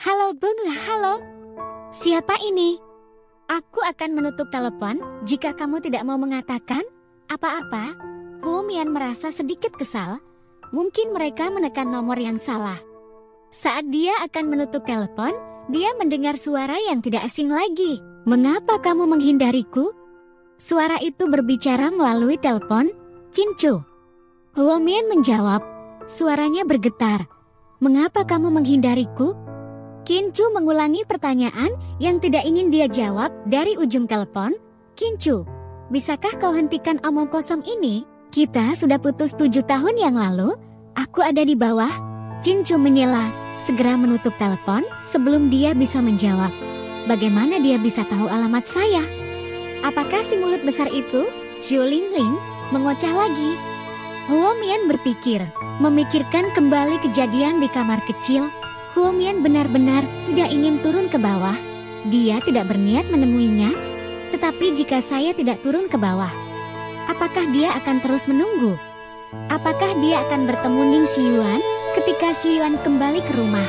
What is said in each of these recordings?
Halo Bung, halo. Siapa ini? Aku akan menutup telepon jika kamu tidak mau mengatakan apa-apa. Wu Mian merasa sedikit kesal. Mungkin mereka menekan nomor yang salah. Saat dia akan menutup telepon, dia mendengar suara yang tidak asing lagi. Mengapa kamu menghindariku? Suara itu berbicara melalui telepon. Kincu. Wu Mian menjawab. Suaranya bergetar. Mengapa kamu menghindariku? Kincu mengulangi pertanyaan yang tidak ingin dia jawab dari ujung telepon. Kincu, bisakah kau hentikan omong kosong ini? Kita sudah putus 7 tahun yang lalu. Aku ada di bawah. Kincu menyela, segera menutup telepon sebelum dia bisa menjawab. Bagaimana dia bisa tahu alamat saya? Apakah si mulut besar itu? Zhu Lingling mengoceh lagi. Huo Mian berpikir, memikirkan kembali kejadian di kamar kecil. Huo Mian benar-benar tidak ingin turun ke bawah. Dia tidak berniat menemuinya. Tetapi jika saya tidak turun ke bawah, apakah dia akan terus menunggu? Apakah dia akan bertemu Ning Xiyuan ketika Xiyuan kembali ke rumah?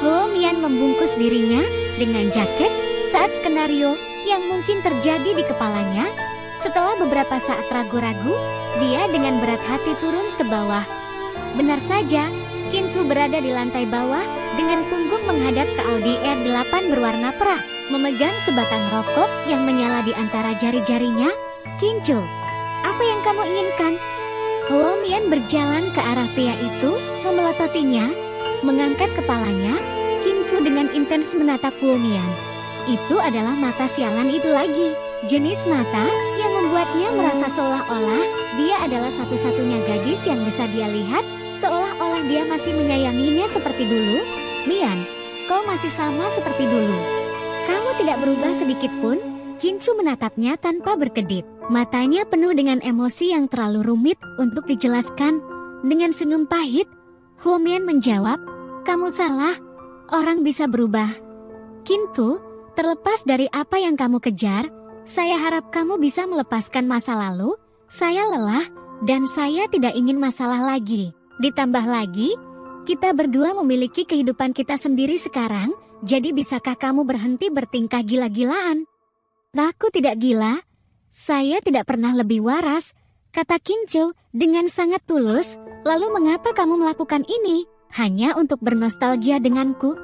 Huo Mian membungkus dirinya dengan jaket saat skenario yang mungkin terjadi di kepalanya. Setelah beberapa saat ragu-ragu, dia dengan berat hati turun ke bawah. Benar saja, Kincu berada di lantai bawah dengan punggung menghadap ke Audi R8 berwarna perak, memegang sebatang rokok yang menyala di antara jari-jarinya. Kincu, apa yang kamu inginkan? Huo Mian berjalan ke arah pria itu, memelototinya, mengangkat kepalanya. Kincu dengan intens menatap Huo Mian. Itu adalah mata sialan itu lagi, jenis mata yang membuatnya merasa seolah-olah dia adalah satu-satunya gadis yang bisa dia lihat. Seolah-olah dia masih menyayanginya seperti dulu. Mian, kau masih sama seperti dulu. Kamu tidak berubah sedikit pun. Kincu menatapnya tanpa berkedip. Matanya penuh dengan emosi yang terlalu rumit untuk dijelaskan. Dengan senyum pahit, Huo Mian menjawab, kamu salah. Orang bisa berubah. Kincu, terlepas dari apa yang kamu kejar, saya harap kamu bisa melepaskan masa lalu. Saya lelah dan saya tidak ingin masalah lagi. Ditambah lagi, kita berdua memiliki kehidupan kita sendiri sekarang, jadi bisakah kamu berhenti bertingkah gila-gilaan? Aku tidak gila, saya tidak pernah lebih waras, kata Kincu dengan sangat tulus. Lalu mengapa kamu melakukan ini? Hanya untuk bernostalgia denganku?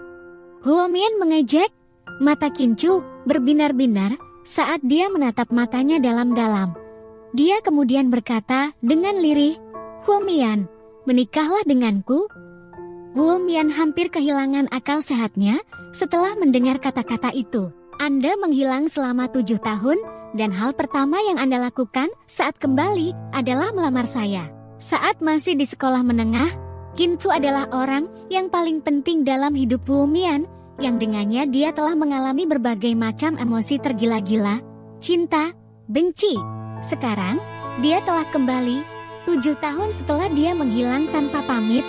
Huo Mian mengejek, mata Kincu berbinar-binar saat dia menatap matanya dalam-dalam. Dia kemudian berkata dengan lirih, Huo Mian, menikahlah denganku. Huo Mian hampir kehilangan akal sehatnya setelah mendengar kata-kata itu. Anda menghilang selama 7 tahun dan hal pertama yang Anda lakukan saat kembali adalah melamar saya. Saat masih di sekolah menengah, Kincu adalah orang yang paling penting dalam hidup Huo Mian, yang dengannya dia telah mengalami berbagai macam emosi tergila-gila, cinta, benci. Sekarang, dia telah kembali 7 tahun setelah dia menghilang tanpa pamit.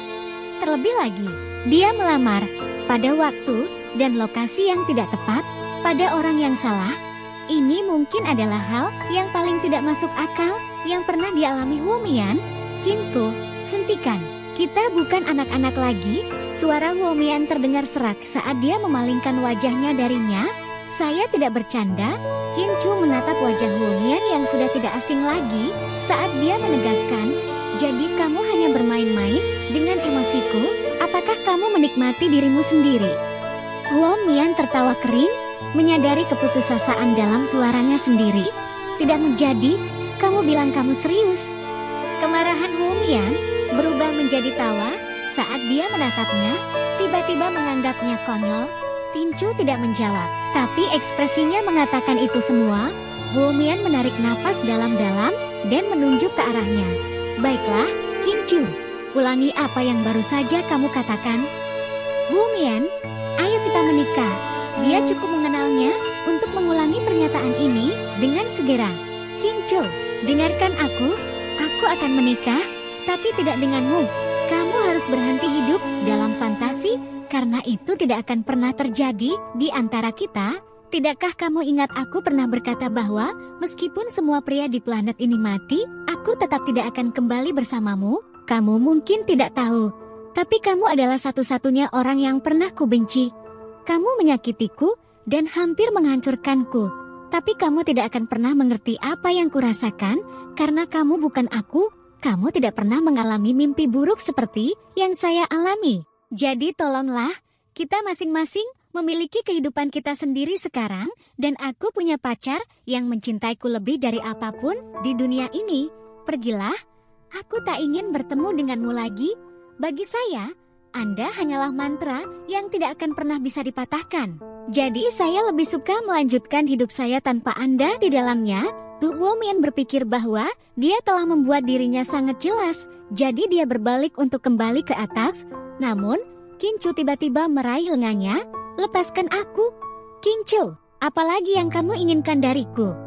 Terlebih lagi, dia melamar pada waktu dan lokasi yang tidak tepat, pada orang yang salah. Ini mungkin adalah hal yang paling tidak masuk akal yang pernah dialami Huo Mian. Kincu, hentikan. Kita bukan anak-anak lagi. Suara Huo Mian terdengar serak saat dia memalingkan wajahnya darinya. Saya tidak bercanda. Kincu menatap wajah Huo Mian yang sudah tidak asing lagi saat dia menegaskan, jadi kamu hanya bermain-main dengan emosiku? Apakah kamu menikmati dirimu sendiri? Huo Mian tertawa kering, menyadari keputusasaan dalam suaranya sendiri. Tidak menjadi, kamu bilang kamu serius. Kemarahan Huo Mian berubah menjadi tawa saat dia menatapnya, tiba-tiba menganggapnya konyol. Kincu tidak menjawab, tapi ekspresinya mengatakan itu semua. Huo Mian menarik napas dalam-dalam dan menunjuk ke arahnya. Baiklah, Kincu, ulangi apa yang baru saja kamu katakan. Huo Mian, ayo kita menikah. Dia cukup mengenalnya untuk mengulangi pernyataan ini dengan segera. Kincu, dengarkan aku akan menikah, tapi tidak denganmu. Kamu harus berhenti hidup dalam fantasi, karena itu tidak akan pernah terjadi di antara kita. Tidakkah kamu ingat aku pernah berkata bahwa meskipun semua pria di planet ini mati, aku tetap tidak akan kembali bersamamu? Kamu mungkin tidak tahu, Tapi kamu adalah satu-satunya orang yang pernah kubenci. Kamu menyakitiku dan hampir menghancurkanku. Tapi kamu tidak akan pernah mengerti apa yang kurasakan, karena kamu bukan aku. Kamu tidak pernah mengalami mimpi buruk seperti yang saya alami. Jadi tolonglah, kita masing-masing memiliki kehidupan kita sendiri sekarang, dan aku punya pacar yang mencintaiku lebih dari apapun di dunia ini. Pergilah, aku tak ingin bertemu denganmu lagi. Bagi saya, Anda hanyalah mantra yang tidak akan pernah bisa dipatahkan. Jadi saya lebih suka melanjutkan hidup saya tanpa Anda di dalamnya. Tu Huomian berpikir bahwa dia telah membuat dirinya sangat jelas, jadi dia berbalik untuk kembali ke atas. Namun, Kincu tiba-tiba meraih lengannya. Lepaskan aku, Kincu. Apalagi yang kamu inginkan dariku?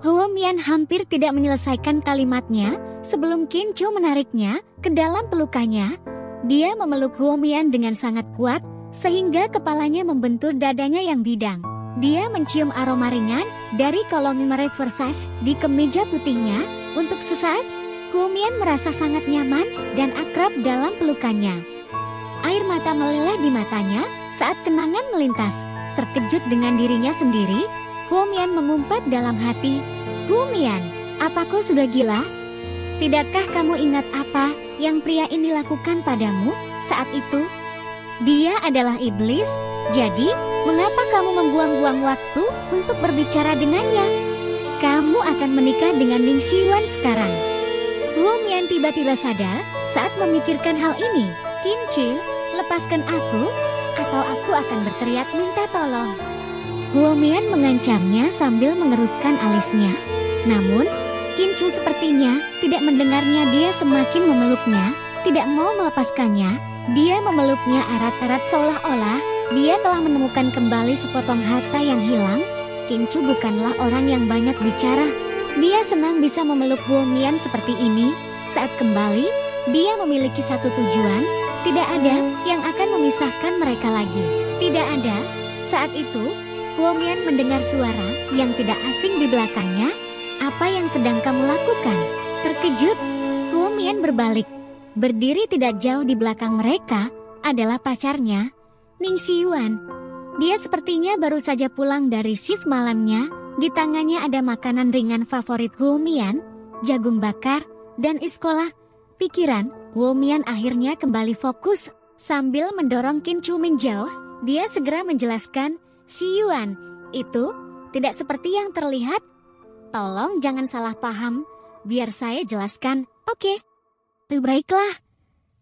Huomian hampir tidak menyelesaikan kalimatnya sebelum Kincu menariknya ke dalam pelukannya. Dia memeluk Huomian dengan sangat kuat sehingga kepalanya membentur dadanya yang bidang. Dia mencium aroma ringan dari koloni merek Versace di kemeja putihnya. Untuk sesaat, Huomian merasa sangat nyaman dan akrab dalam pelukannya. Air mata meleleh di matanya saat kenangan melintas. Terkejut dengan dirinya sendiri, Huomian mengumpat dalam hati, "Huomian, apa kau sudah gila? Tidakkah kamu ingat apa yang pria ini lakukan padamu saat itu? Dia adalah iblis, jadi mengapa kamu membuang-buang waktu untuk berbicara dengannya? Kamu akan menikah dengan Ning Xiuan sekarang." Huomian tiba-tiba sadar saat memikirkan hal ini. "Kincu, lepaskan aku, atau aku akan berteriak minta tolong." Huomian mengancamnya sambil mengerutkan alisnya. Namun, Kincu sepertinya tidak mendengarnya. Dia semakin memeluknya, tidak mau melepaskannya. Dia memeluknya erat-erat seolah-olah dia telah menemukan kembali sepotong harta yang hilang. Kincu bukanlah orang yang banyak bicara. Dia senang bisa memeluk Huomian seperti ini. Saat kembali, dia memiliki satu tujuan. Tidak ada yang akan memisahkan mereka lagi. Tidak ada. Saat itu, Huomian mendengar suara yang tidak asing di belakangnya. "Apa yang sedang kamu lakukan?" Terkejut, Huomian berbalik. Berdiri tidak jauh di belakang mereka adalah pacarnya, Ning Xiuan. Dia sepertinya baru saja pulang dari shift malamnya. Di tangannya ada makanan ringan favorit Huomian, jagung bakar, dan iskola. Pikiran Huomian akhirnya kembali fokus. Sambil mendorong Kincu menjauh, dia segera menjelaskan, "Xiuan, itu tidak seperti yang terlihat. Tolong jangan salah paham, biar saya jelaskan." "Oke. Baiklah.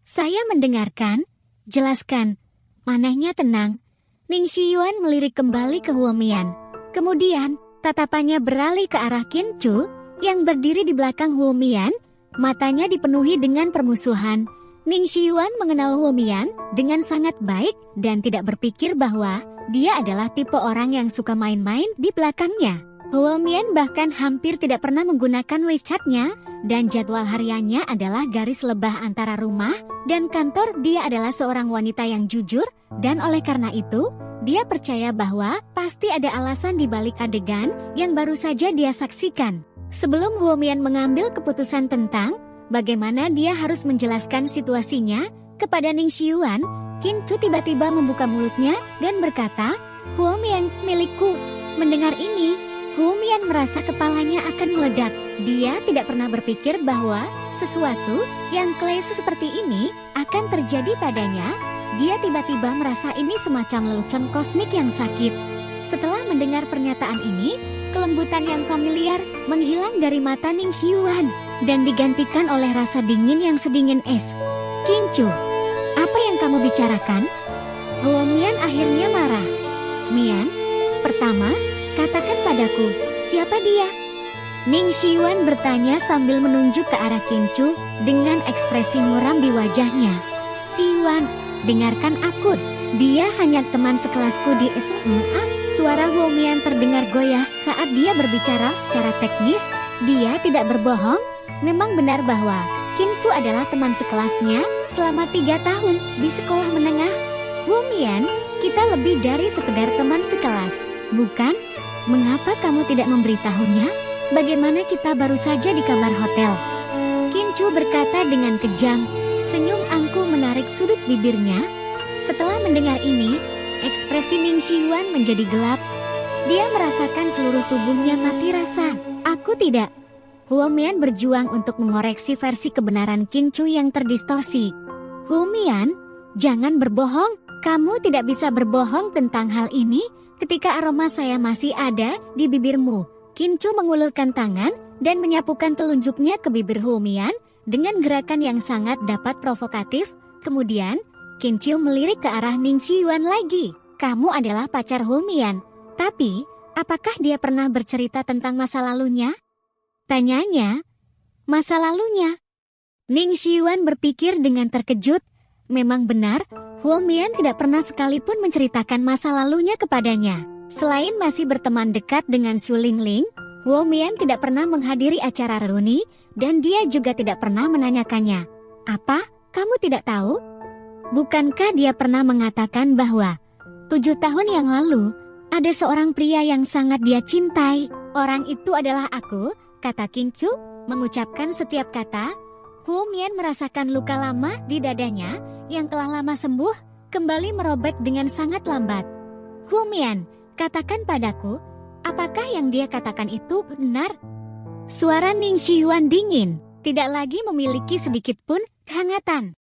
Saya mendengarkan. Jelaskan." Manehnya tenang. Ning Xiuan melirik kembali ke Huomian. Kemudian, tatapannya beralih ke arah Kincu yang berdiri di belakang Huomian. Matanya dipenuhi dengan permusuhan. Ning Xiuan mengenal Huomian dengan sangat baik dan tidak berpikir bahwa dia adalah tipe orang yang suka main-main di belakangnya. Huomian bahkan hampir tidak pernah menggunakan WeChat-nya, dan jadwal hariannya adalah garis lebah antara rumah dan kantor. Dia adalah seorang wanita yang jujur, dan oleh karena itu, dia percaya bahwa pasti ada alasan di balik adegan yang baru saja dia saksikan. Sebelum Huomian mengambil keputusan tentang bagaimana dia harus menjelaskan situasinya kepada Ning Xiuan, Kincu tiba-tiba membuka mulutnya dan berkata, "Huomian, milikku." Mendengar ini, Huomian merasa kepalanya akan meledak. Dia tidak pernah berpikir bahwa sesuatu yang klise seperti ini akan terjadi padanya. Dia tiba-tiba merasa ini semacam lelucon kosmik yang sakit. Setelah mendengar pernyataan ini, kelembutan yang familiar menghilang dari mata Ning Xiuan dan digantikan oleh rasa dingin yang sedingin es. "Kincu, apa yang kamu bicarakan?" Huomian akhirnya marah. "Mian, pertama, katakan padaku, siapa dia?" Ning Xiuan bertanya sambil menunjuk ke arah Kincu dengan ekspresi muram di wajahnya. "Xiuan, dengarkan aku. Dia hanya teman sekelasku di SMA." Suara Huomian terdengar goyah saat dia berbicara secara teknis. Dia tidak berbohong. Memang benar bahwa Kincu adalah teman sekelasnya selama 3 tahun di sekolah menengah. "Huomian, kita lebih dari sekedar teman sekelas, bukan? Mengapa kamu tidak memberitahunya? Bagaimana kita baru saja di kamar hotel?" Kincu berkata dengan kejam. Senyum angkuh menarik menarik sudut bibirnya. Setelah mendengar ini, ekspresi Ning Xiyuan menjadi gelap. Dia merasakan seluruh tubuhnya mati rasa. Aku tidak. Huo Mian berjuang untuk mengoreksi versi kebenaran Qin Chu yang terdistorsi. Huo Mian, jangan berbohong. Kamu tidak bisa berbohong tentang hal ini ketika aroma saya masih ada di bibirmu. Qin Chu mengulurkan tangan dan menyapukan telunjuknya ke bibir Huo Mian dengan gerakan yang sangat dapat provokatif. Kemudian, Qin Chu melirik ke arah Ning Xiyuan lagi. Kamu adalah pacar Huo Mian. Tapi, apakah dia pernah bercerita tentang masa lalunya? Tanyanya, masa lalunya. Ning Xiyuan berpikir dengan terkejut. Memang benar, Huo Mian tidak pernah sekalipun menceritakan masa lalunya kepadanya. Selain masih berteman dekat dengan Su Lingling, Huo Mian tidak pernah menghadiri acara reuni, dan dia juga tidak pernah menanyakannya. Apa? Kamu tidak tahu? Bukankah dia pernah mengatakan bahwa 7 tahun yang lalu, ada seorang pria yang sangat dia cintai. Orang itu adalah aku, kata Qin Chu, mengucapkan setiap kata. Huo Mian merasakan luka lama di dadanya yang telah lama sembuh, kembali merobek dengan sangat lambat. Huo Mian, katakan padaku, apakah yang dia katakan itu benar? Suara Ning Xiyuan dingin, tidak lagi memiliki sedikit pun kehangatan.